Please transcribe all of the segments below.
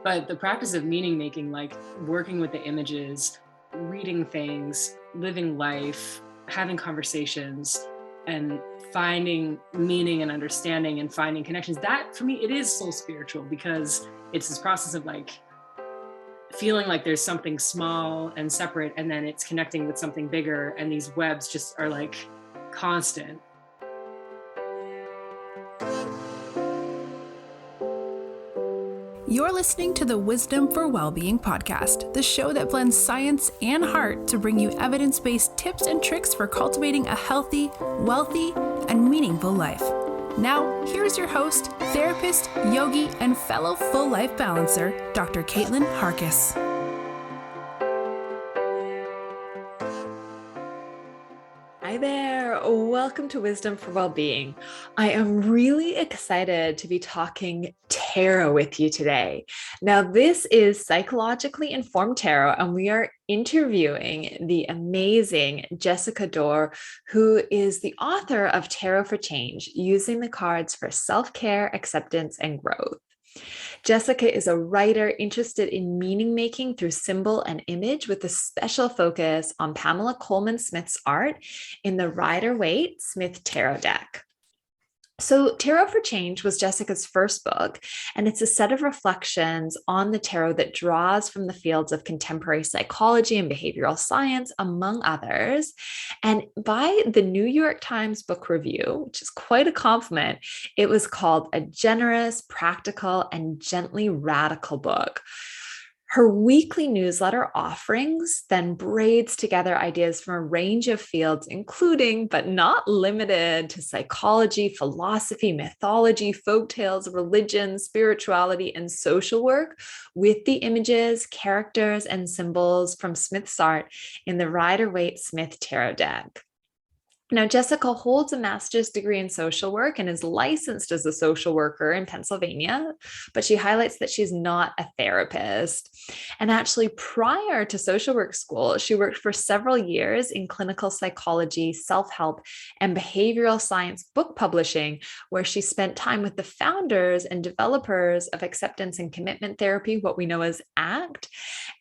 But the practice of meaning making, like working with the images, reading things, living life, having conversations, and finding meaning and understanding and finding connections, that for me, it is soul spiritual, because it's this process of like feeling like there's something small and separate, and then it's connecting with something bigger, and these webs just are like constant. You're listening to the Wisdom for Wellbeing podcast, the show that blends science and heart to bring you evidence-based tips and tricks for cultivating a healthy, wealthy, and meaningful life. Now, here's your host, therapist, yogi, and fellow full life balancer, Dr. Caitlin Harkis. Hi there. Welcome to Wisdom for Wellbeing. I am really excited to be talking tarot with you today. Now, this is psychologically informed tarot, and we are interviewing the amazing Jessica Dore, who is the author of Tarot for Change, using the cards for self-care, acceptance, and growth. Jessica is a writer interested in meaning making through symbol and image, with a special focus on Pamela Colman Smith's art in the Rider-Waite Smith Tarot deck. So Tarot for Change was Jessica's first book, and it's a set of reflections on the tarot that draws from the fields of contemporary psychology and behavioral science, among others. And by the New York Times Book Review, which is quite a compliment, it was called a generous, practical, and gently radical book. Her weekly newsletter offerings then braids together ideas from a range of fields, including, but not limited to, psychology, philosophy, mythology, folktales, religion, spirituality, and social work, with the images, characters, and symbols from Smith's art in the Rider-Waite Smith Tarot deck. Now, Jessica holds a master's degree in social work and is licensed as a social worker in Pennsylvania, but she highlights that she's not a therapist. And actually, prior to social work school, she worked for several years in clinical psychology, self-help, and behavioral science book publishing, where she spent time with the founders and developers of acceptance and commitment therapy, what we know as ACT.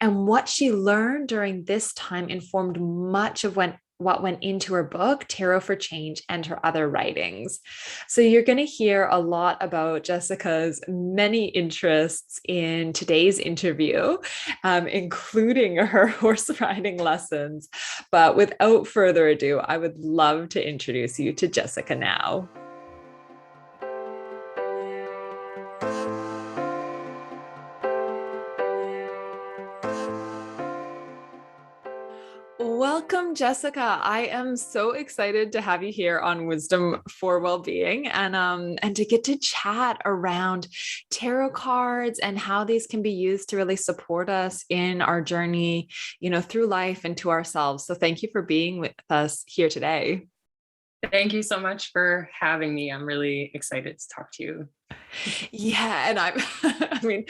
And what she learned during this time informed much of what went into her book, Tarot for Change, and her other writings. So you're going to hear a lot about Jessica's many interests in today's interview, including her horse riding lessons. But without further ado, I would love to introduce you to Jessica now. Welcome, Jessica. I am so excited to have you here on Wisdom for Wellbeing, and to get to chat around tarot cards and how these can be used to really support us in our journey, through life and to ourselves. So thank you for being with us here today. Thank you so much for having me. I'm really excited to talk to you. Yeah. And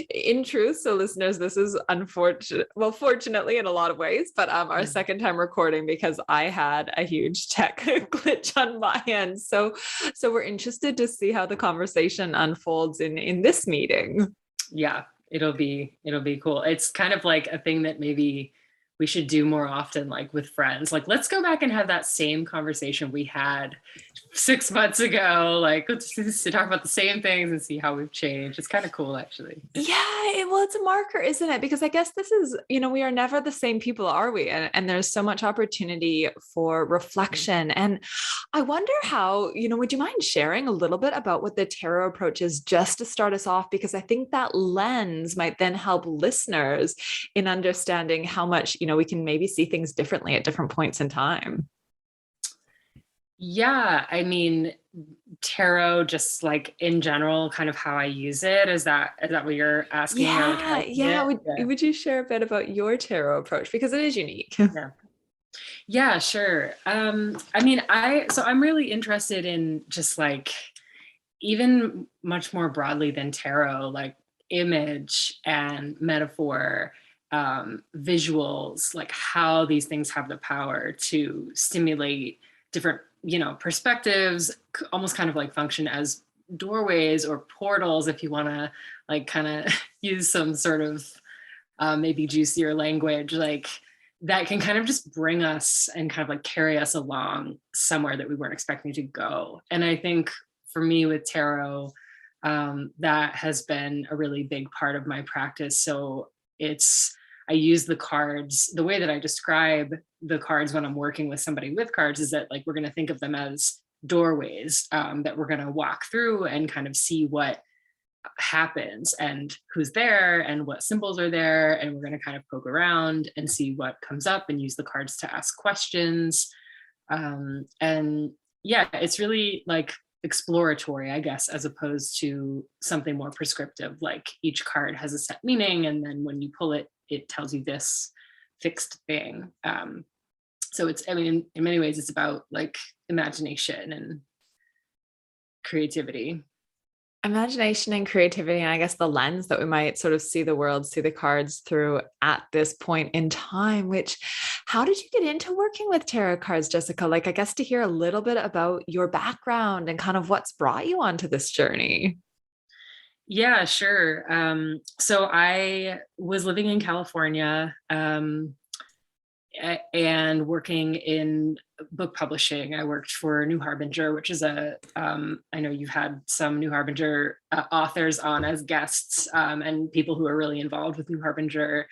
in truth, so listeners, this is fortunately in a lot of ways, but our second time recording, because I had a huge tech glitch on my end. So we're interested to see how the conversation unfolds in this meeting. Yeah, it'll be cool. It's kind of like a thing that maybe we should do more often, like with friends. Like, let's go back and have that same conversation we had 6 months ago. Like, let's talk about the same things and see how we've changed. It's kind of cool, actually. Yeah, it's a marker, isn't it? Because I guess this is, we are never the same people, are we? And there's so much opportunity for reflection. And I wonder how, would you mind sharing a little bit about what the tarot approach is, just to start us off? Because I think that lens might then help listeners in understanding how much, we can maybe see things differently at different points in time. Yeah, tarot, just like in general, kind of how I use it. Is that what you're asking? Yeah. Would you share a bit about your tarot approach, because it is unique? Yeah, sure. I'm really interested in just like, even much more broadly than tarot, like image and metaphor, visuals, like how these things have the power to stimulate different, perspectives, almost kind of like function as doorways or portals, if you want to like kind of use some sort of maybe juicier language, like that can kind of just bring us and kind of like carry us along somewhere that we weren't expecting to go. And I think for me with tarot, that has been a really big part of my practice. So I use the cards, the way that I describe the cards when I'm working with somebody with cards is that like, we're going to think of them as doorways that we're going to walk through and kind of see what happens and who's there and what symbols are there. And we're going to kind of poke around and see what comes up and use the cards to ask questions. And yeah, it's really like exploratory, I guess, as opposed to something more prescriptive, like each card has a set meaning. And then when you pull it, it tells you this fixed thing. So it's, I mean, in many ways, it's about like imagination and creativity. Imagination and creativity, and I guess the lens that we might sort of see the world, see the cards through at this point in time, which, how did you get into working with tarot cards, Jessica? Like, I guess to hear a little bit about your background and kind of what's brought you onto this journey. Yeah, sure. So I was living in California, and working in book publishing. I worked for New Harbinger, which is I know you've had some New Harbinger authors on as guests, and people who are really involved with New Harbinger.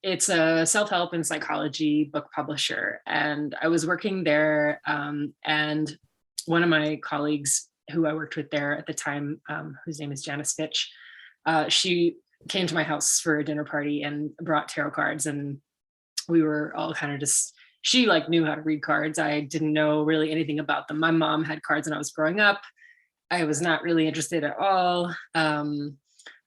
It's a self-help and psychology book publisher. And I was working there, and one of my colleagues who I worked with there at the time, whose name is Janice Fitch, she came to my house for a dinner party and brought tarot cards, and we were all kind of just, she like knew how to read cards. I didn't know really anything about them. My mom had cards when I was growing up. I was not really interested at all.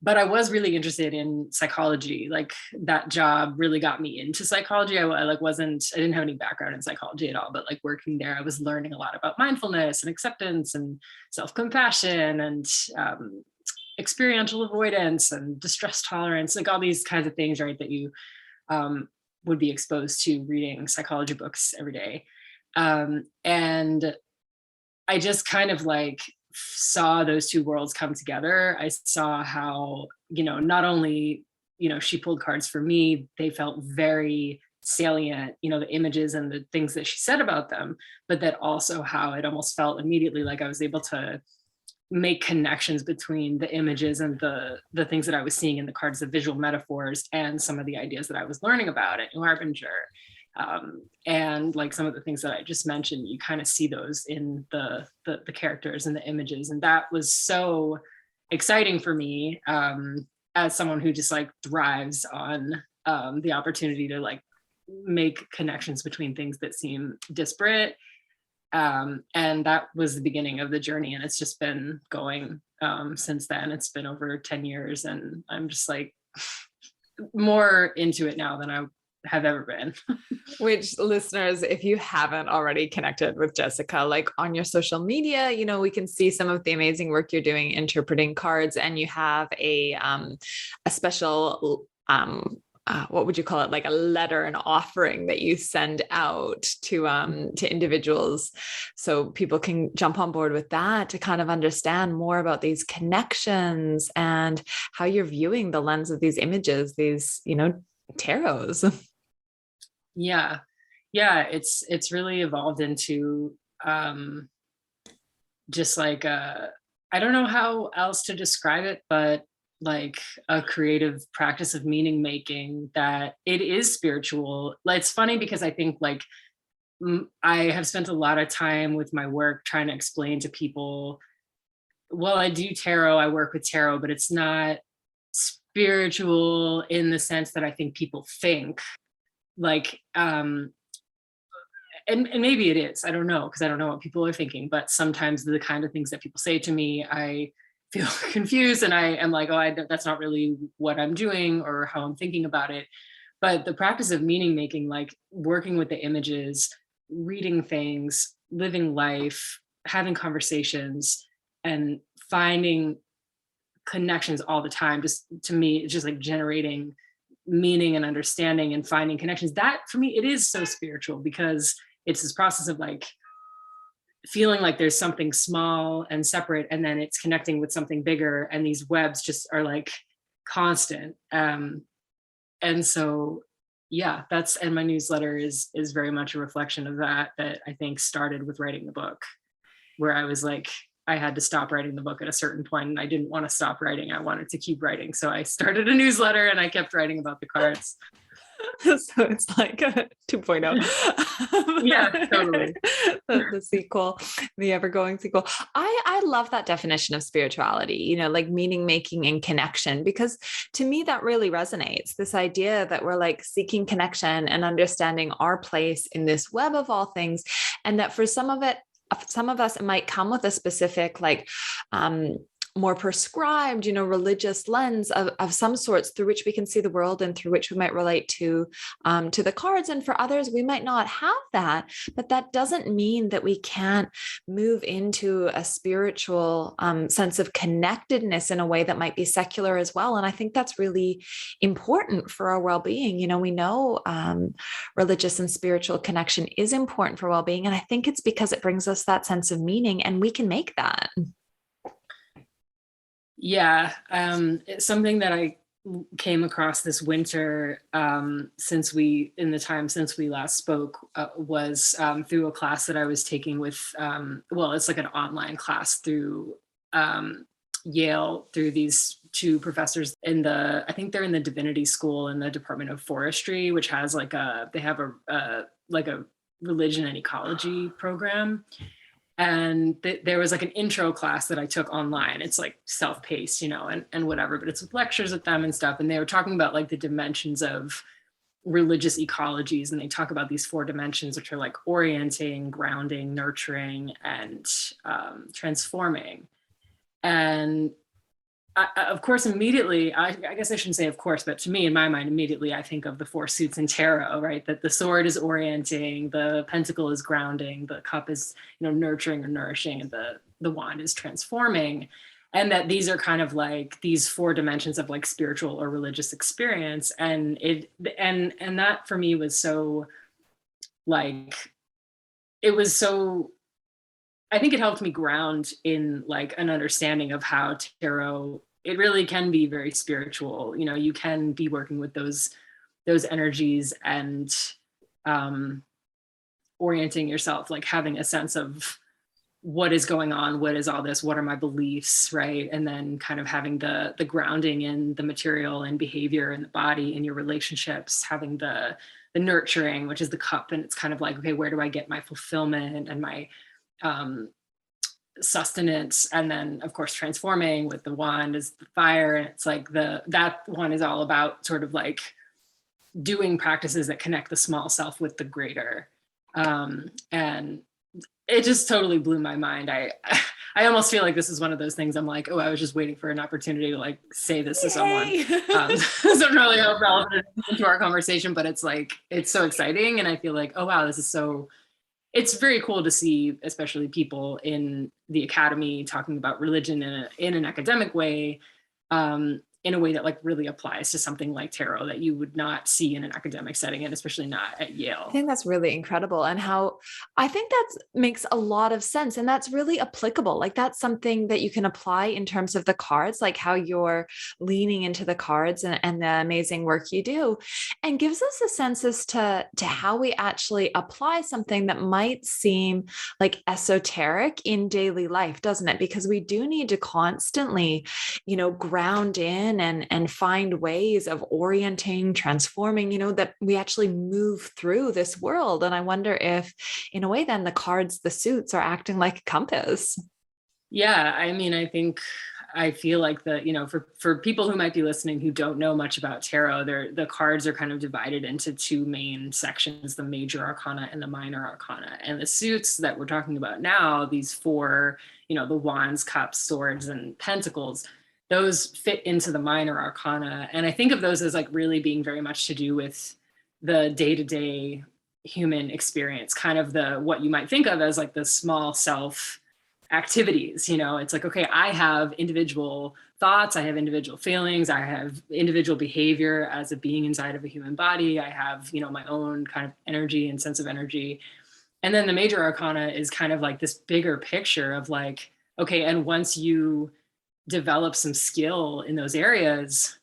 But I was really interested in psychology. Like that job really got me into psychology. I didn't have any background in psychology at all, but like working there, I was learning a lot about mindfulness and acceptance and self-compassion and experiential avoidance and distress tolerance, like all these kinds of things, right, that you would be exposed to reading psychology books every day. And I just kind of like saw those two worlds come together. I saw how, not only, she pulled cards for me, they felt very salient, the images and the things that she said about them, but that also how it almost felt immediately like I was able to make connections between the images and the things that I was seeing in the cards, the visual metaphors, and some of the ideas that I was learning about at New Harbinger. And like some of the things that I just mentioned, you kind of see those in the characters and the images. And that was so exciting for me, as someone who just like thrives on the opportunity to like make connections between things that seem disparate. And that was the beginning of the journey. And it's just been going since then. It's been over 10 years. And I'm just like more into it now than I have ever been. Which, listeners, if you haven't already connected with Jessica, like on your social media, we can see some of the amazing work you're doing interpreting cards, and you have a special what would you call it? Like a letter, an offering that you send out to individuals, so people can jump on board with that to kind of understand more about these connections and how you're viewing the lens of these images, these, tarots. Yeah. It's really evolved into just like I don't know how else to describe it, but like a creative practice of meaning making, that it is spiritual. It's funny because I think like I have spent a lot of time with my work trying to explain to people, well, I do tarot, I work with tarot, but it's not spiritual in the sense that I think people think. Like, and maybe it is, I don't know, because I don't know what people are thinking, but sometimes the kind of things that people say to me, I feel confused and I am like, that's not really what I'm doing or how I'm thinking about it. But the practice of meaning making, like working with the images, reading things, living life, having conversations, and finding connections all the time, just to me, it's just like generating meaning and understanding and finding connections. That for me, it is so spiritual, because it's this process of like feeling like there's something small and separate, and then it's connecting with something bigger, and these webs just are like constant. And so, yeah, and my newsletter is very much a reflection of that I think started with writing the book, where I was like, I had to stop writing the book at a certain point, and I didn't want to stop writing. I wanted to keep writing. So I started a newsletter and I kept writing about the cards. So it's like a 2.0. Yeah, totally. The sequel, the ever-going sequel. I love that definition of spirituality, like meaning making and connection, because to me that really resonates. This idea that we're like seeking connection and understanding our place in this web of all things. And that for some of us, it might come with a specific, like, more prescribed, religious lens of some sorts through which we can see the world and through which we might relate to the cards. And for others, we might not have that, but that doesn't mean that we can't move into a spiritual sense of connectedness in a way that might be secular as well. And I think that's really important for our well-being. We know religious and spiritual connection is important for well-being. And I think it's because it brings us that sense of meaning, and we can make that. Yeah, it's something that I came across this winter since we last spoke was through a class that I was taking with, it's like an online class through Yale, through these two professors I think they're in the Divinity School in the Department of Forestry, which has they have a religion and ecology program. And there was like an intro class that I took online. It's like self-paced, and whatever, but it's with lectures with them and stuff. And they were talking about like the dimensions of religious ecologies. And they talk about these 4 dimensions, which are like orienting, grounding, nurturing, and transforming. And of course, immediately, I guess I shouldn't say of course, but to me, in my mind, immediately, I think of the 4 suits in tarot, right? That the sword is orienting, the pentacle is grounding, the cup is, nurturing or nourishing, and the wand is transforming. And that these are kind of like these 4 dimensions of like spiritual or religious experience. And that for me was so like, I think it helped me ground in like an understanding of how tarot, it really can be very spiritual. You can be working with those energies and orienting yourself, like having a sense of what is going on, what is all this, what are my beliefs, right? And then kind of having the grounding in the material and behavior and the body and your relationships, having the nurturing, which is the cup. And it's kind of like, okay, where do I get my fulfillment and my sustenance? And then of course transforming with the wand is the fire, and it's like that one is all about sort of like doing practices that connect the small self with the greater, and it just totally blew my mind. I almost feel like this is one of those things I'm like, oh, I was just waiting for an opportunity to like say this to someone. So don't really know if relevant to our conversation, but it's like, it's so exciting. And I feel like, oh wow, it's very cool to see, especially people in the academy talking about religion in an academic way, in a way that like really applies to something like tarot that you would not see in an academic setting, and especially not at Yale. I think that's really incredible. And how I think that makes a lot of sense. And that's really applicable. Like that's something that you can apply in terms of the cards, like how you're leaning into the cards and the amazing work you do, and gives us a sense as to how we actually apply something that might seem like esoteric in daily life, doesn't it? Because we do need to constantly, ground in and find ways of orienting, transforming, that we actually move through this world. And I wonder if, in a way, then the cards, the suits are acting like a compass. Yeah, I mean, I feel like for people who might be listening who don't know much about tarot, the cards are kind of divided into 2 main sections, the major arcana and the minor arcana. And the suits that we're talking about now, these 4, the wands, cups, swords, and pentacles, those fit into the minor arcana. And I think of those as like really being very much to do with the day-to-day human experience, kind of what you might think of as like the small self activities. It's like, okay, I have individual thoughts, I have individual feelings, I have individual behavior as a being inside of a human body, I have, my own kind of energy and sense of energy. And then the major arcana is kind of like this bigger picture of like, okay, and once you develop some skill in those areas,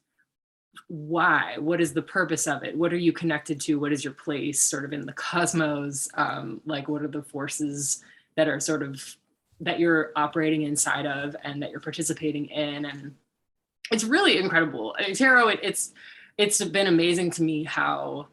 why? What is the purpose of it? What are you connected to? What is your place sort of in the cosmos? Like, what are the forces that are sort of that you're operating inside of and that you're participating in? And it's really incredible. I mean, tarot, it's been amazing to me how,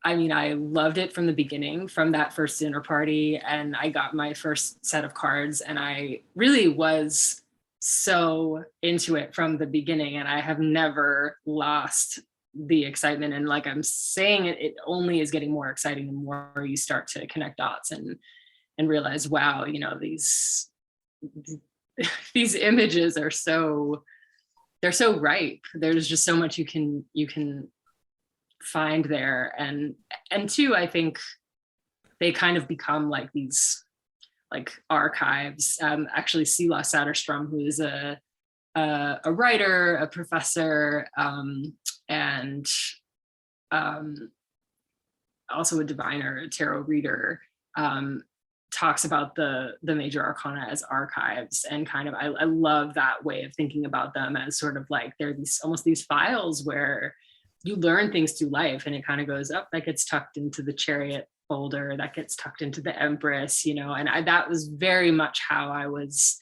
I mean, I loved it from the beginning, from that first dinner party, and I got my first set of cards, and I really was so into it from the beginning, and I have never lost the excitement. And like I'm saying, it only is getting more exciting the more you start to connect dots and realize, wow, you know, these images are they're so ripe. There's just so much you can find there. And two, I think they kind of become like these like archives. Actually, Sila Satterstrom, who is a writer, a professor, and also a diviner, a tarot reader, talks about the major arcana as archives. And kind of, I love that way of thinking about them as sort of like they're almost these files where you learn things through life, and it kind of goes up, that gets tucked into the Chariot folder, that gets tucked into the Empress, you know. And that was very much how I was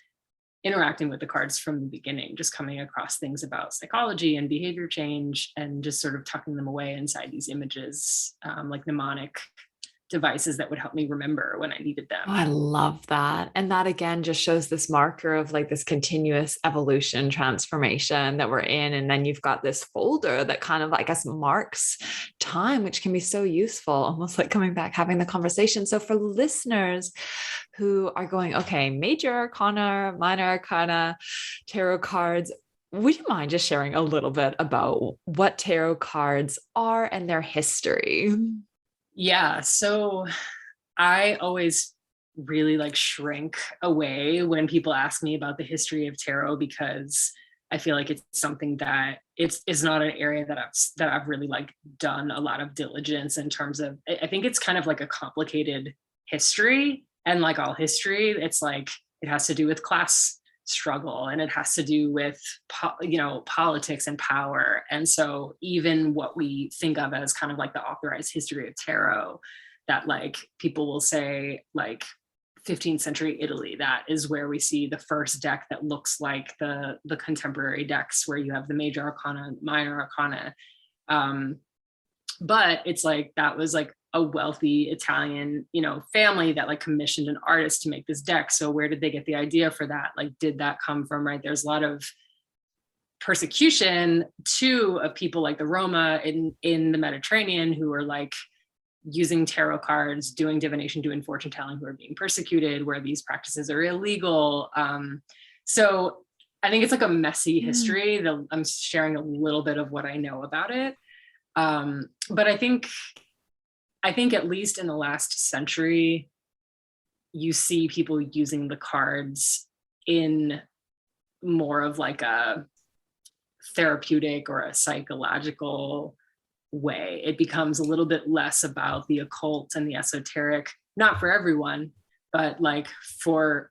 interacting with the cards from the beginning, just coming across things about psychology and behavior change and just sort of tucking them away inside these images, like mnemonic devices that would help me remember when I needed them. Oh, I love that. And that again just shows this marker of like this continuous evolution transformation that we're in. And then you've got this folder that kind of, I guess, marks time, which can be so useful, almost like coming back, having the conversation. So for listeners who are going, okay, major arcana, minor arcana, tarot cards, would you mind just sharing a little bit about what tarot cards are and their history? Yeah, so I always really like shrink away when people ask me about the history of tarot, because I feel like it's something that it's not an area that I've really like done a lot of diligence in terms of. I think it's kind of like a complicated history, and like all history, it's like it has to do with class struggle, and it has to do with politics and power. And so even what we think of as kind of like the authorized history of tarot, that like people will say like 15th century Italy, that is where we see the first deck that looks like the contemporary decks, where you have the major arcana, minor arcana. But it's like that was like a wealthy Italian, family that like commissioned an artist to make this deck. So where did they get the idea for that? Like, did that come from, right? There's a lot of persecution too of people like the Roma in the Mediterranean who are like using tarot cards, doing divination, doing fortune telling, who are being persecuted, where these practices are illegal. So I think it's like a messy history. I'm sharing a little bit of what I know about it. But I think at least in the last century, you see people using the cards in more of like a therapeutic or a psychological way. It becomes a little bit less about the occult and the esoteric, not for everyone, but like for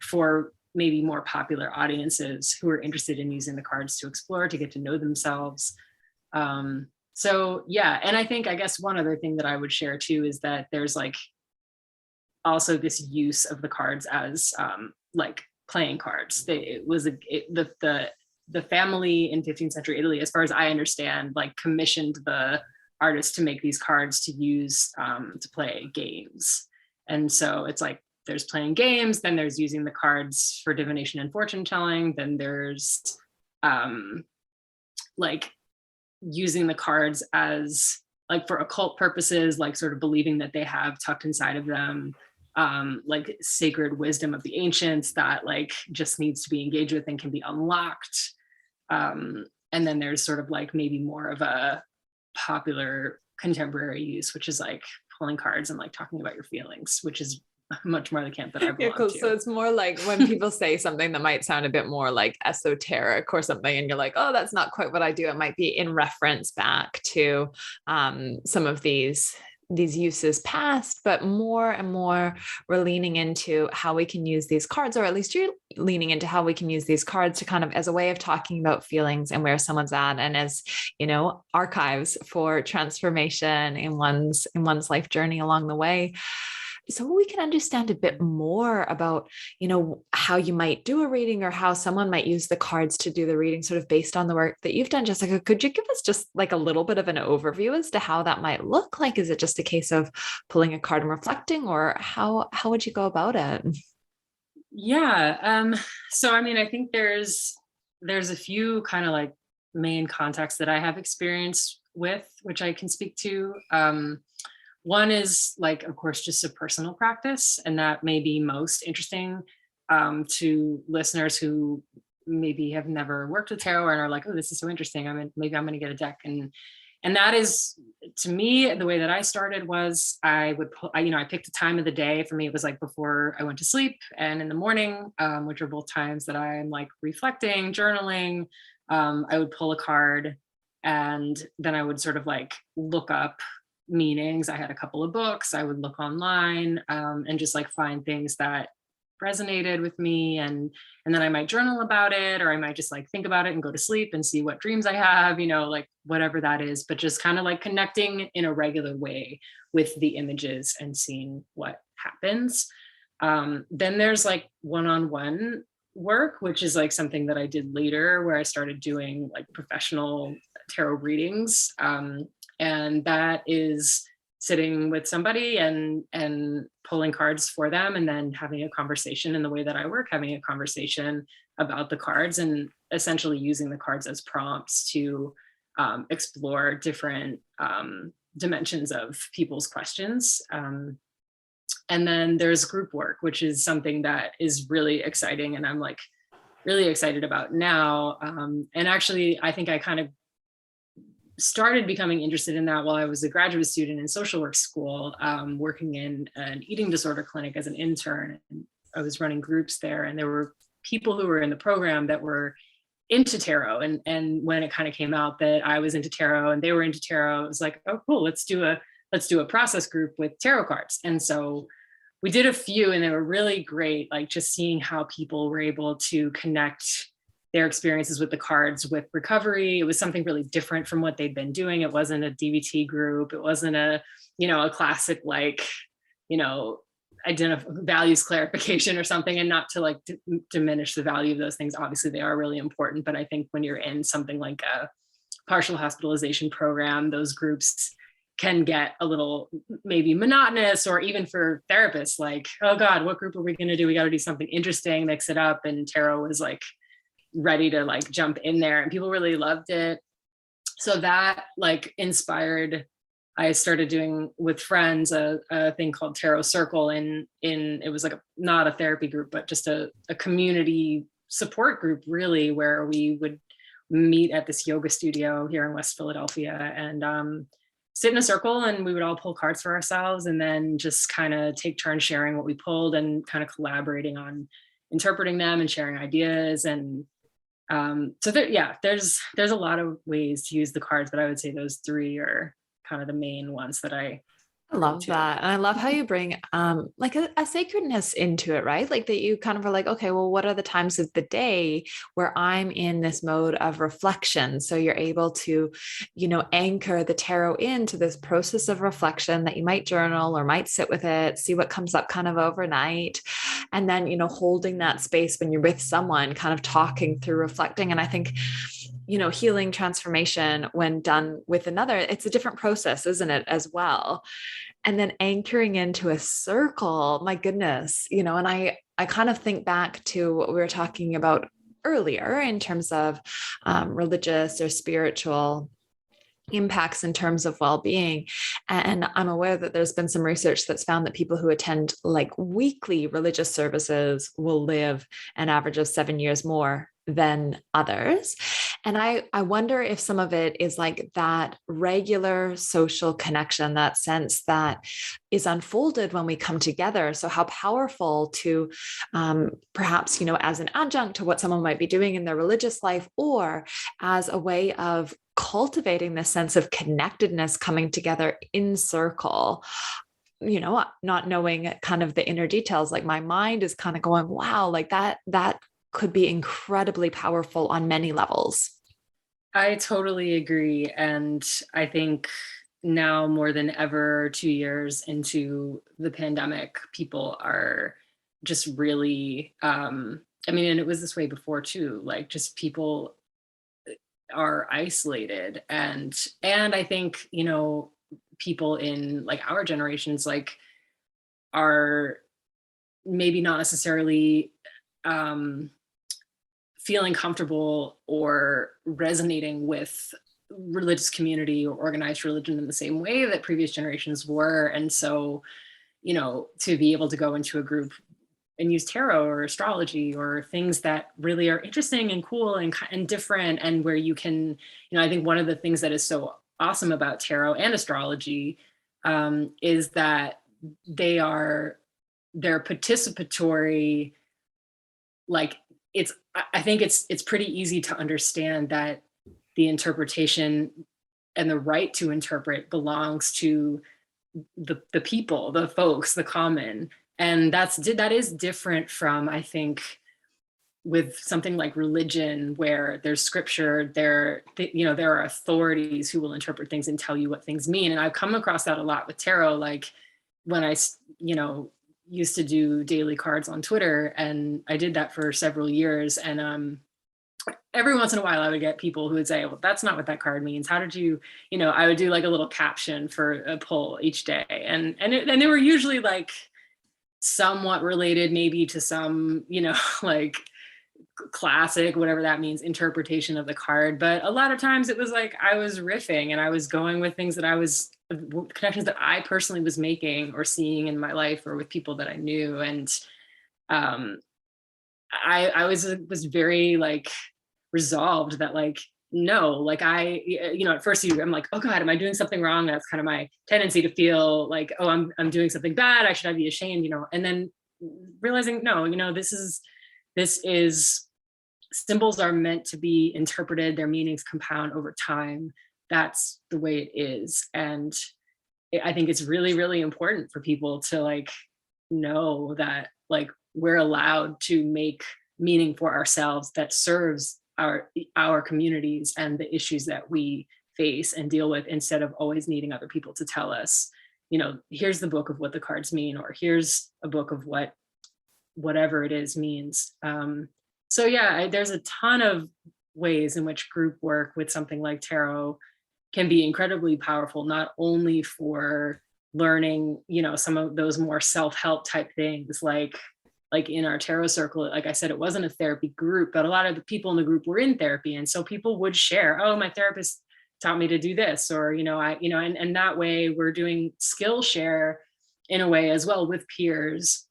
maybe more popular audiences who are interested in using the cards to explore, to get to know themselves. So yeah, and I guess one other thing that I would share too is that there's like also this use of the cards as like playing cards. The family in 15th century Italy, as far as I understand, like commissioned the artists to make these cards to use to play games. And so it's like there's playing games, then there's using the cards for divination and fortune telling, then there's like using the cards as like for occult purposes, like sort of believing that they have tucked inside of them like sacred wisdom of the ancients that like just needs to be engaged with and can be unlocked. And then there's sort of like maybe more of a popular contemporary use, which is like pulling cards and like talking about your feelings, which is much more the camp that I belong cool. to. So it's more like when people say something that might sound a bit more like esoteric or something, and you're like, oh, that's not quite what I do. It might be in reference back to some of these these uses past, but more and more we're leaning into how we can use these cards, or at least you're leaning into how we can use these cards to kind of as a way of talking about feelings and where someone's at, and as, archives for transformation in one's life journey along the way. So we can understand a bit more about, how you might do a reading, or how someone might use the cards to do the reading, sort of based on the work that you've done. Jessica, could you give us just like a little bit of an overview as to how that might look like? Is it just a case of pulling a card and reflecting, or how would you go about it? Yeah. So, I think there's a few kind of like main contexts that I have experience with, which I can speak to. One is like, of course, just a personal practice, and that may be most interesting to listeners who maybe have never worked with tarot and are like, oh, this is so interesting. Maybe I'm going to get a deck. And that is, to me, the way that I started was I picked a time of the day. For me, it was like before I went to sleep and in the morning, which are both times that I'm like reflecting, journaling. I would pull a card, and then I would sort of like look up meanings. I had a couple of books. I would look online and just like find things that resonated with me, and then I might journal about it, or I might just like think about it and go to sleep and see what dreams I have, like whatever that is, but just kind of like connecting in a regular way with the images and seeing what happens. Then there's like one-on-one work, which is like something that I did later, where I started doing like professional tarot readings. And that is sitting with somebody and pulling cards for them, and then having a conversation in the way that I work, having a conversation about the cards, and essentially using the cards as prompts to explore different dimensions of people's questions. And then there's group work, which is something that is really exciting, and I'm like really excited about now. And actually, I think I kind of started becoming interested in that while I was a graduate student in social work school, working in an eating disorder clinic as an intern. And I was running groups there, and there were people who were in the program that were into tarot. And when it kind of came out that I was into tarot and they were into tarot, it was like, oh, cool, let's do a process group with tarot cards. And so we did a few, and they were really great, like just seeing how people were able to connect their experiences with the cards with recovery. It was something really different from what they'd been doing. It wasn't a DVT group. It wasn't a classic, like, values clarification or something, and not to like diminish the value of those things. Obviously they are really important, but I think when you're in something like a partial hospitalization program, those groups can get a little maybe monotonous, or even for therapists, like, oh God, what group are we going to do? We got to do something interesting, mix it up. And tarot was like ready to like jump in there, and people really loved it. So that like inspired, I started doing with friends a thing called Tarot Circle, in it was like not a therapy group, but just a community support group, really, where we would meet at this yoga studio here in West Philadelphia and sit in a circle, and we would all pull cards for ourselves, and then just kind of take turns sharing what we pulled and kind of collaborating on interpreting them and sharing ideas. And so there's a lot of ways to use the cards, but I would say those three are kind of the main ones that I love that. And I love how you bring like a sacredness into it, right? Like that you kind of are like, okay, well, what are the times of the day where I'm in this mode of reflection? So you're able to, anchor the tarot into this process of reflection that you might journal or might sit with it, see what comes up kind of overnight. And then, holding that space when you're with someone, kind of talking through, reflecting. And I think, healing transformation when done with another, it's a different process, isn't it, as well? And then anchoring into a circle, my goodness, and I kind of think back to what we were talking about earlier in terms of religious or spiritual impacts in terms of well-being. And I'm aware that there's been some research that's found that people who attend like weekly religious services will live an average of 7 years more than others. And I wonder if some of it is like that regular social connection, that sense that is unfolded when we come together. So how powerful to perhaps, as an adjunct to what someone might be doing in their religious life, or as a way of cultivating this sense of connectedness, coming together in circle, not knowing kind of the inner details. Like my mind is kind of going, wow, like that could be incredibly powerful on many levels. I totally agree. And I think now more than ever, 2 years into the pandemic, people are just really, and it was this way before too, like just people are isolated. And I think, people in like our generations, like are maybe not necessarily, feeling comfortable or resonating with religious community or organized religion in the same way that previous generations were. And so, to be able to go into a group and use tarot or astrology or things that really are interesting and cool and different, and where you can, I think one of the things that is so awesome about tarot and astrology is that they're participatory. Like I think it's pretty easy to understand that the interpretation and the right to interpret belongs to the people, the folks, the common. And that is different from, I think, with something like religion, where there's scripture, there are authorities who will interpret things and tell you what things mean. And I've come across that a lot with tarot. Like when I, used to do daily cards on Twitter, and I did that for several years. And every once in a while I would get people who would say, well, that's not what that card means. How did you, I would do like a little caption for a poll each day. And they were usually like somewhat related maybe to some, like classic, whatever that means, interpretation of the card. But a lot of times it was like I was riffing and I was going with things that connections that I personally was making or seeing in my life or with people that I knew. And I was very like resolved that like, no, like at first I'm like, oh God, am I doing something wrong? That's kind of my tendency to feel like, oh, I'm doing something bad. Should I be ashamed? And then realizing, no, this is symbols are meant to be interpreted. Their meanings compound over time. That's the way it is. And I think it's really, really important for people to like know that like we're allowed to make meaning for ourselves that serves our communities and the issues that we face and deal with, instead of always needing other people to tell us, here's the book of what the cards mean, or here's a book of whatever it is means. So yeah, there's a ton of ways in which group work with something like tarot can be incredibly powerful, not only for learning, some of those more self-help type things, like in our tarot circle, like I said, it wasn't a therapy group, but a lot of the people in the group were in therapy. And so people would share, oh, my therapist taught me to do this, or, and that way we're doing skill share in a way as well with peers.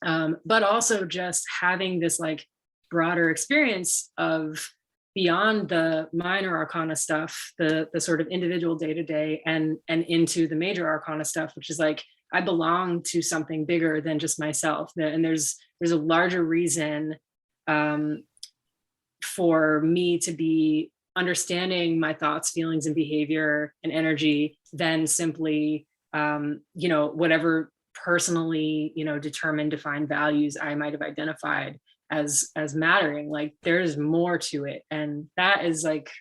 But also just having this like broader experience of beyond the minor arcana stuff, the sort of individual day-to-day and into the major arcana stuff, which is like, I belong to something bigger than just myself. And there's a larger reason for me to be understanding my thoughts, feelings, and behavior and energy than simply, whatever personally, determined, defined values I might have identified as mattering. Like there's more to it. And that is like,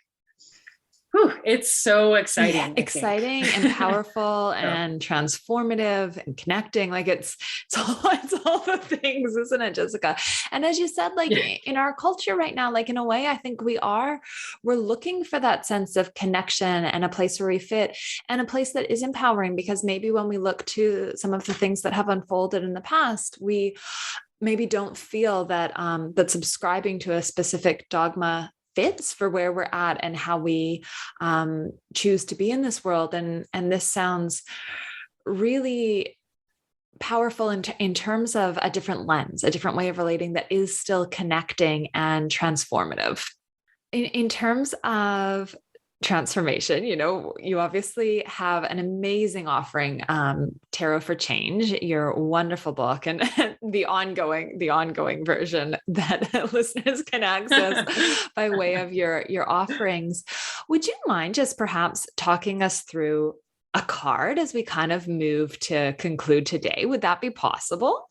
it's so exciting. Yeah, exciting and powerful and transformative and connecting. Like it's all the things, isn't it, Jessica? And as you said, like in our culture right now, like in a way, I think we're looking for that sense of connection and a place where we fit and a place that is empowering, because maybe when we look to some of the things that have unfolded in the past, we maybe don't feel that that subscribing to a specific dogma fits for where we're at and how we choose to be in this world. And this sounds really powerful in terms of a different lens, a different way of relating that is still connecting and transformative. In terms of transformation. You obviously have an amazing offering, Tarot for Change, your wonderful book, and the ongoing version that listeners can access by way of your offerings. Would you mind just perhaps talking us through a card as we kind of move to conclude today? Would that be possible?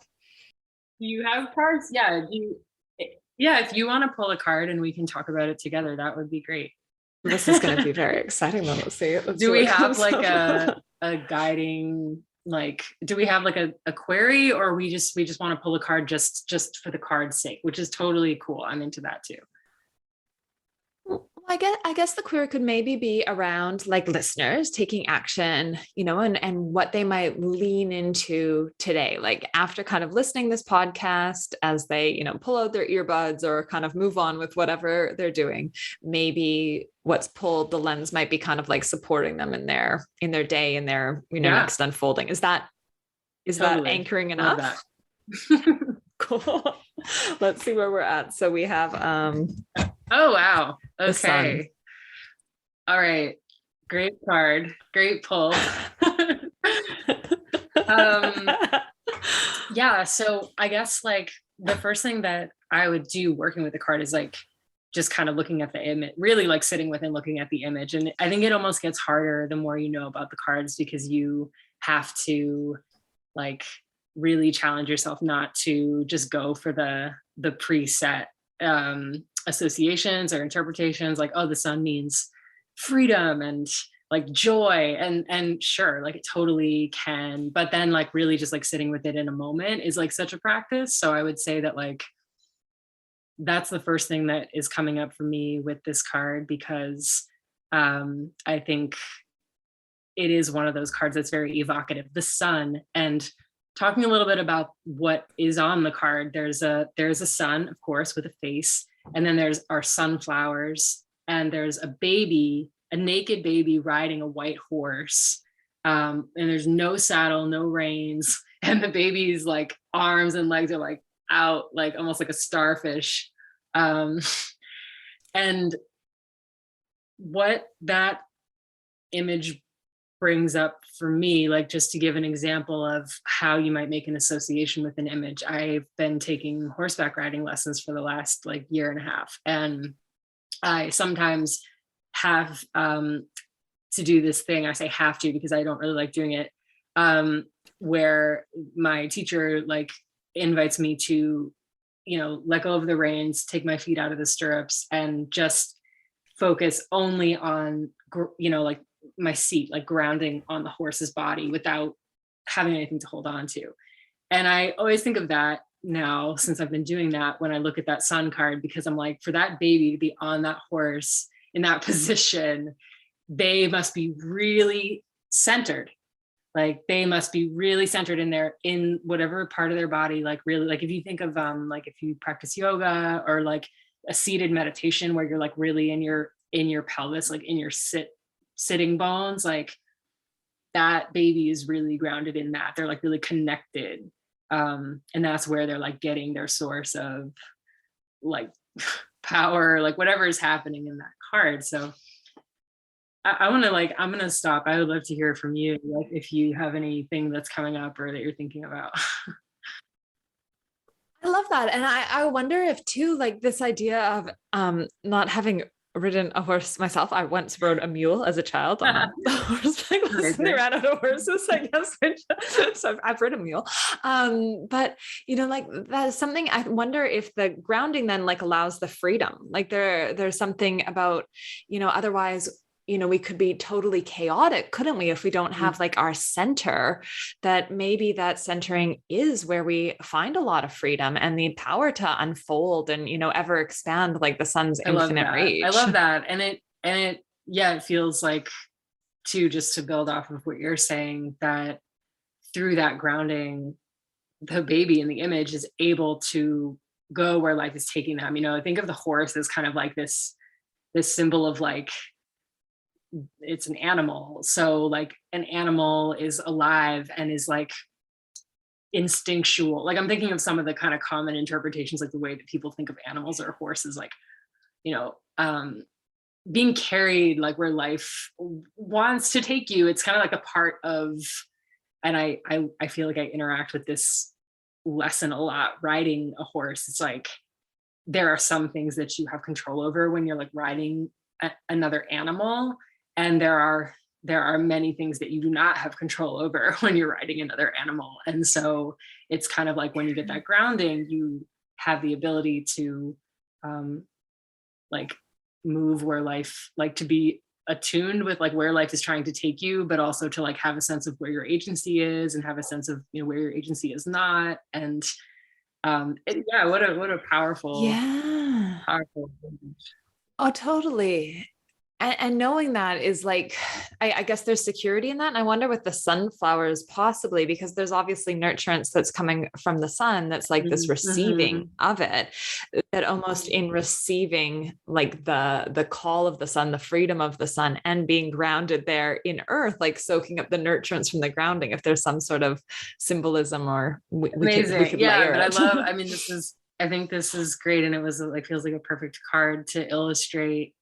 Do you have cards? Yeah. If you want to pull a card and we can talk about it together, that would be great. This is going to be very exciting. Then let's see. Do we have like a guiding, like, do we have like a query, or we just want to pull a card just for the card's sake, which is totally cool. I'm into that too. I guess the query could maybe be around like listeners taking action, and what they might lean into today, like after kind of listening this podcast, as they, pull out their earbuds or kind of move on with whatever they're doing. Maybe what's pulled, the lens might be kind of like supporting them in their day, in their, next unfolding. Is that Totally. Anchoring enough? Cool. Let's see where we're at. So we have, oh, wow. Okay. All right. Great card. Great pull. Yeah. So I guess like the first thing that I would do working with the card is like just kind of looking at the image, really like sitting with and looking at the image. And I think it almost gets harder the more you know about the cards, because you have to like really challenge yourself not to just go for the preset associations or interpretations, like, oh, the sun means freedom and like joy, and sure, like it totally can, but then like really just like sitting with it in a moment is like such a practice. So I would say that like that's the first thing that is coming up for me with this card, because I think it is one of those cards that's very evocative, the sun. And talking a little bit about what is on the card, there's a sun, of course, with a face, and then there's our sunflowers, and there's a baby, a naked baby riding a white horse, and there's no saddle, no reins, and the baby's like arms and legs are like out, like almost like a starfish. And what that image brings up for me, like just to give an example of how you might make an association with an image, I've been taking horseback riding lessons for the last like year and a half, and I sometimes have to do this thing. I say have to because I don't really like doing it, where my teacher like invites me to, let go of the reins, take my feet out of the stirrups, and just focus only on, like my seat, like grounding on the horse's body without having anything to hold on to. And I always think of that now, since I've been doing that, when I look at that sun card, because I'm like, for that baby to be on that horse in that position, they must be really centered. Like they must be really centered in whatever part of their body, like really, like if you think of like if you practice yoga or like a seated meditation where you're like really in your pelvis, like in your sitting bones, like that baby is really grounded in that. They're like really connected. And that's where they're like getting their source of like power, like whatever is happening in that card. So I want to I'm going to stop. I would love to hear from you, like if you have anything that's coming up or that you're thinking about. I love that. And I wonder if too, like this idea of not having ridden a horse myself. I once rode a mule as a child on a horseback. They ran out of horses, I guess. So I've ridden a mule. But like that is something I wonder if the grounding then like allows the freedom. Like there's something about, otherwise, we could be totally chaotic, couldn't we? If we don't have like our center, that maybe that centering is where we find a lot of freedom and the power to unfold and, ever expand like the sun's infinite reach. I love that. And it feels like too, just to build off of what you're saying, that through that grounding, the baby in the image is able to go where life is taking them. I think of the horse as kind of like this symbol of like, it's an animal. So like an animal is alive and is like instinctual. Like I'm thinking of some of the kind of common interpretations, like the way that people think of animals or horses, like, being carried like where life wants to take you. It's kind of like a part of, and I feel like I interact with this lesson a lot riding a horse. It's like there are some things that you have control over when you're like riding another animal, and there are many things that you do not have control over when you're riding another animal. And so it's kind of like when you get that grounding, you have the ability to like move where life, like to be attuned with like where life is trying to take you, but also to like have a sense of where your agency is and have a sense of, you know, where your agency is not. And yeah, what a powerful, Yeah. powerful image. Oh, totally. And knowing that is like, I guess there's security in that. And I wonder with the sunflowers, possibly, because there's obviously nurturance that's coming from the sun, that's like this receiving of it, that almost in receiving like the call of the sun, the freedom of the sun, and being grounded there in earth, like soaking up the nurturance from the grounding, if there's some sort of symbolism, or we could Yeah, layer but it. I mean, I think this is great. And it was like, feels like a perfect card to illustrate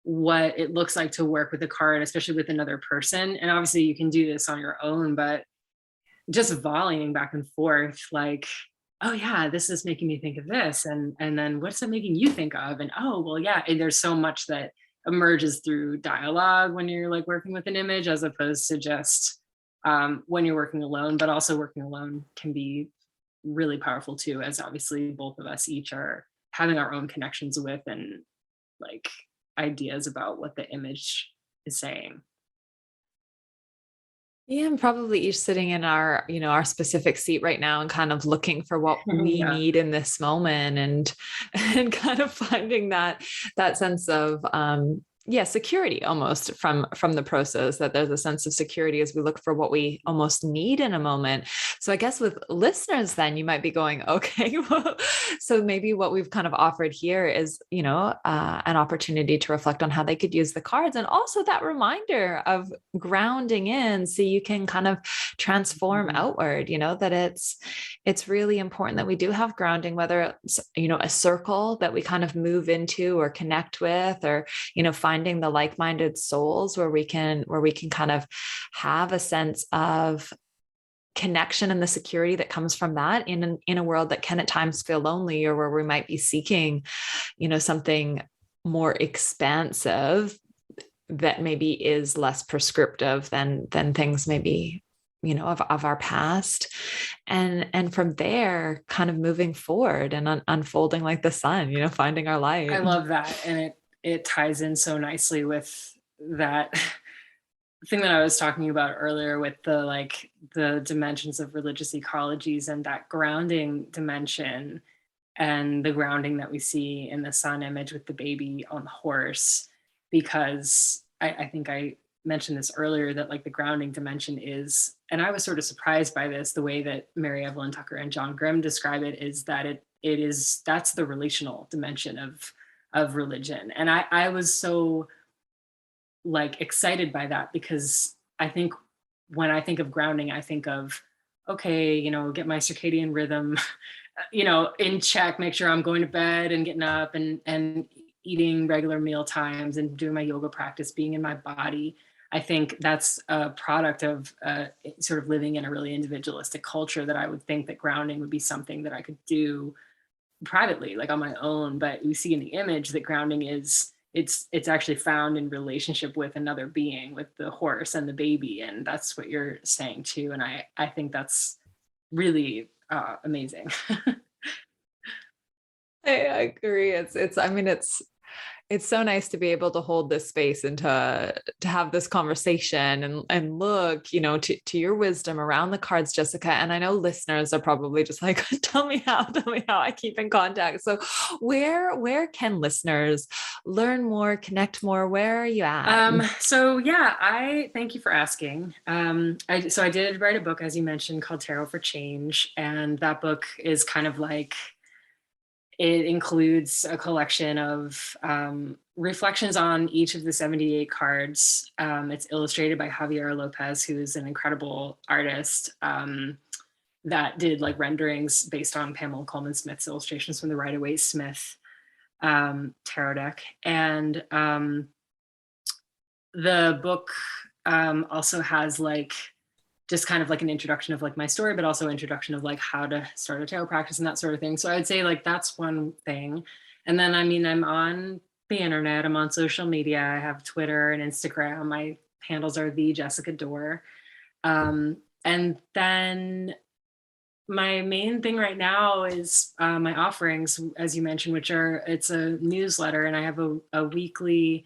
what it looks like to work with a card, especially with another person. And obviously you can do this on your own, but just volleying back and forth, like, oh yeah, this is making me think of this. And then what's it making you think of? And oh, well, yeah. And there's so much that emerges through dialogue when you're like working with an image, as opposed to just when you're working alone. But also working alone can be really powerful too, as obviously both of us each are having our own connections with and like ideas about what the image is saying. Yeah, and probably each sitting in our, our specific seat right now and kind of looking for what we need in this moment, and kind of finding that sense of security almost from the process, that there's a sense of security as we look for what we almost need in a moment. So I guess with listeners, then you might be going, okay, well, so maybe what we've kind of offered here is, an opportunity to reflect on how they could use the cards, and also that reminder of grounding in, so you can kind of transform outward, that it's really important that we do have grounding, whether it's, a circle that we kind of move into or connect with, or, finding the like-minded souls where we can kind of have a sense of connection and the security that comes from that in a world that can at times feel lonely, or where we might be seeking, something more expansive that maybe is less prescriptive than things maybe, of our past. And from there, kind of moving forward and unfolding like the sun, finding our light. I love that. And it ties in so nicely with that thing that I was talking about earlier, with the dimensions of religious ecologies and that grounding dimension, and the grounding that we see in the sun image with the baby on the horse. Because I think I mentioned this earlier, that like the grounding dimension is, and I was sort of surprised by this, the way that Mary Evelyn Tucker and John Grimm describe it, is that that's the relational dimension of religion. And I was so like excited by that, because I think when I think of grounding, I think of, okay, get my circadian rhythm, in check, make sure I'm going to bed and getting up and eating regular meal times and doing my yoga practice, being in my body. I think that's a product of sort of living in a really individualistic culture, that I would think that grounding would be something that I could do privately, like on my own. But we see in the image that grounding is, it's actually found in relationship with another being, with the horse and the baby. And that's what you're saying too. And I think that's really amazing. I agree. It's so nice to be able to hold this space and to have this conversation and look, to your wisdom around the cards, Jessica. And I know listeners are probably just like, tell me how I keep in contact. So where can listeners learn more, connect more? Where are you at? So yeah, I thank you for asking. I did write a book, as you mentioned, called Tarot for Change. And that book is kind of like, it includes a collection of reflections on each of the 78 cards. It's illustrated by Javier Lopez, who is an incredible artist that did like renderings based on Pamela Coleman Smith's illustrations from the Rider-Waite Smith tarot deck. And the book also has like just kind of like an introduction of like my story, but also introduction of like how to start a tarot practice and that sort of thing. So I would say like that's one thing. And then, I mean, I'm on the internet, I'm on social media. I have Twitter and Instagram. My handles are the Jessica Dore. And then my main thing right now is my offerings, as you mentioned, it's a newsletter, and I have a weekly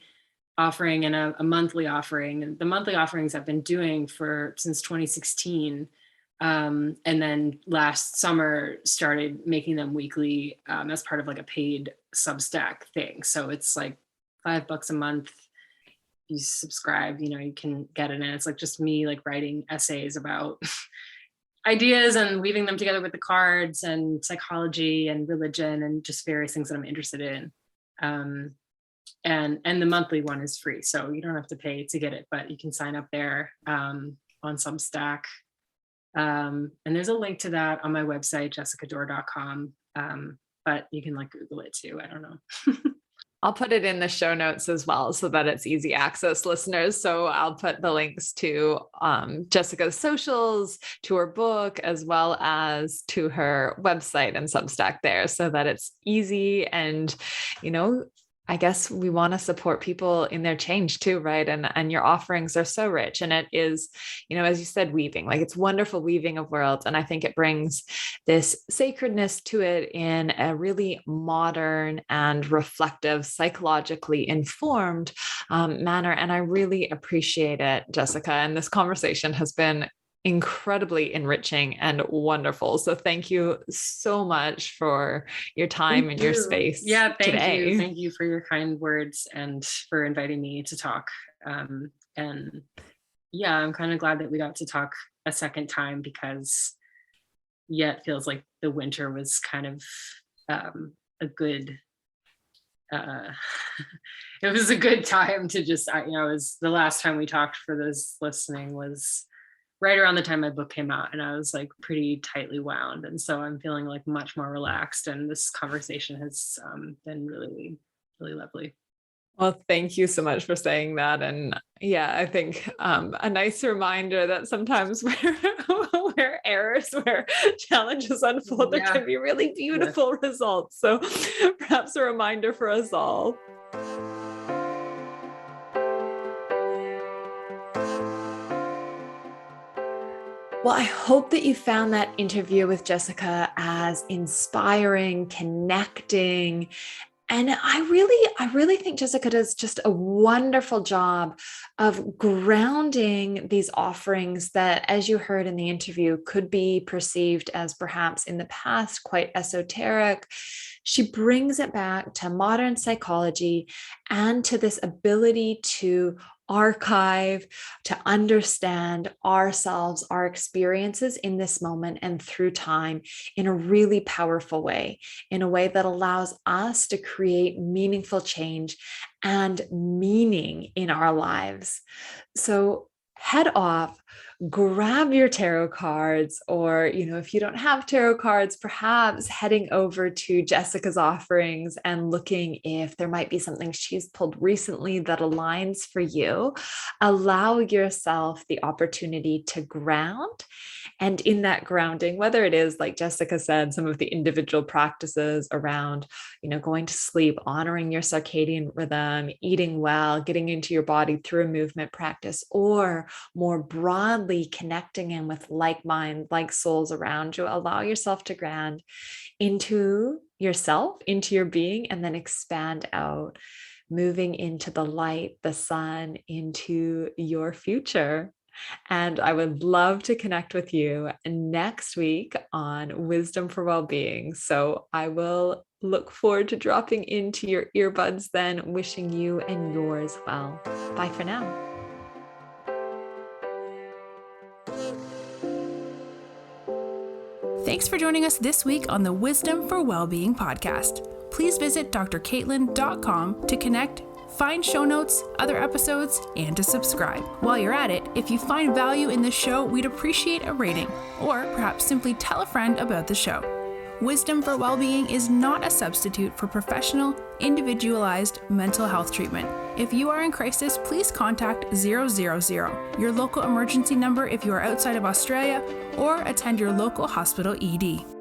offering and a monthly offering. And the monthly offerings I've been doing since 2016. And then last summer started making them weekly as part of like a paid Substack thing. So it's like $5 a month. You subscribe, you can get it. And it's like just me like writing essays about ideas and weaving them together with the cards and psychology and religion and just various things that I'm interested in. And the monthly one is free, so you don't have to pay to get it, but you can sign up there on Substack. And there's a link to that on my website, jessicadore.com. But you can like Google it too. I don't know. I'll put it in the show notes as well so that it's easy access, listeners. So I'll put the links to Jessica's socials, to her book, as well as to her website and Substack there so that it's easy. And, I guess we want to support people in their change too, right? And your offerings are so rich. And it is, as you said, weaving, like it's wonderful weaving of worlds. And I think it brings this sacredness to it in a really modern and reflective, psychologically informed manner. And I really appreciate it, Jessica. And this conversation has been incredibly enriching and wonderful. So thank you so much for your time and your space. Yeah, thank today. you. Thank you for your kind words and for inviting me to talk. And yeah, I'm kind of glad that we got to talk a second time because it feels like the winter was kind of a good it was a good time to just, it was the last time we talked for those listening was right around the time my book came out, and I was like pretty tightly wound. And so I'm feeling like much more relaxed, and this conversation has been really, really lovely. Well, thank you so much for saying that. And yeah, I think a nice reminder that sometimes where errors, where challenges unfold, there can be really beautiful results. So perhaps a reminder for us all. Well, I hope that you found that interview with Jessica as inspiring, connecting. And I really think Jessica does just a wonderful job of grounding these offerings that, as you heard in the interview, could be perceived as perhaps in the past quite esoteric. She brings it back to modern psychology and to this ability to archive, to understand ourselves, our experiences in this moment and through time in a really powerful way, in a way that allows us to create meaningful change and meaning in our lives. So head off, grab your tarot cards, or, if you don't have tarot cards, perhaps heading over to Jessica's offerings and looking if there might be something she's pulled recently that aligns for you. Allow yourself the opportunity to ground. And in that grounding, whether it is, like Jessica said, some of the individual practices around, going to sleep, honoring your circadian rhythm, eating well, getting into your body through a movement practice, or more broadly connecting in with like mind, like souls around you, allow yourself to ground into yourself, into your being, and then expand out, moving into the light, the sun, into your future. And I would love to connect with you next week on Wisdom for Wellbeing. So I will look forward to dropping into your earbuds then, wishing you and yours well. Bye for now. Thanks for joining us this week on the Wisdom for Wellbeing podcast. Please visit drcaitlin.com to connect, find show notes, other episodes, and to subscribe. While you're at it, if you find value in the show, we'd appreciate a rating, or perhaps simply tell a friend about the show. Wisdom for Wellbeing is not a substitute for professional, individualized mental health treatment. If you are in crisis, please contact 000, your local emergency number if you are outside of Australia, or attend your local hospital ED.